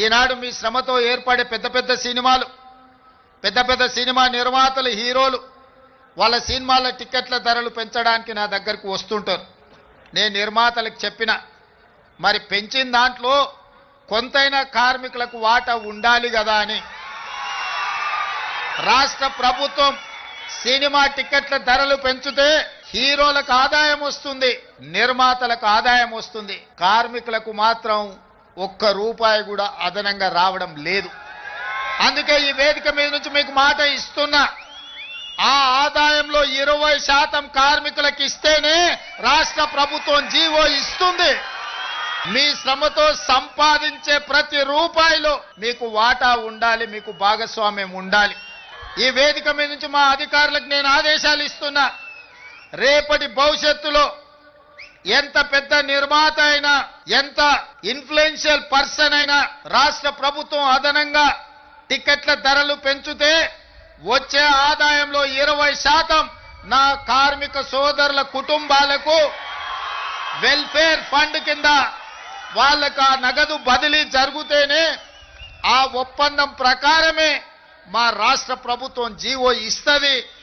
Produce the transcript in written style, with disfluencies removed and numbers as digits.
ఈనాడు మీ శ్రమతో ఏర్పడే పెద్ద పెద్ద సినిమా నిర్మాతలు, హీరోలు వాళ్ళ సినిమాల టికెట్ల ధరలు పెంచడానికి నా దగ్గరకు వస్తుంటారు. నేను నిర్మాతలకు చెప్పిన, మరి పెంచిన దాంట్లో కొంతైనా కార్మికులకు వాటా ఉండాలి కదా అని. రాష్ట్ర ప్రభుత్వం సినిమా టికెట్ల ధరలు పెంచితే హీరోలకు ఆదాయం వస్తుంది, నిర్మాతలకు ఆదాయం వస్తుంది, కార్మికులకు మాత్రం ఒక్క రూపాయి కూడా అదనంగా రావడం లేదు. అందుకే ఈ వేదిక మీద నుంచి మీకు మాట ఇస్తున్నా, ఆ ఆదాయంలో 20% కార్మికులకు ఇస్తేనే రాష్ట్ర ప్రభుత్వం జీవో ఇస్తుంది. మీ శ్రమతో సంపాదించే ప్రతి రూపాయిలో మీకు వాటా ఉండాలి, మీకు భాగస్వామ్యం ఉండాలి. ఈ వేదిక మీద నుంచి మా అధికారులకు నేను ఆదేశాలు ఇస్తున్నా, రేపటి భవిష్యత్తులో ఎంత పెద్ద నిర్మాత అయినా, ఎంత ఇన్ఫ్లుయెన్షియల్ పర్సన్ అయినా రాష్ట్ర ప్రభుత్వం అదనంగా టికెట్ల ధరలు పెంచితే వచ్చే ఆదాయంలో 20% నా కార్మిక సోదరుల కుటుంబాలకు వెల్ఫేర్ ఫండ్ కింద వాళ్ళకు ఆ నగదు బదిలీ జరిగితేనే ఆ ఒప్పందం ప్రకారమే మా రాష్ట్ర ప్రభుత్వం జీవో ఇస్తుంది.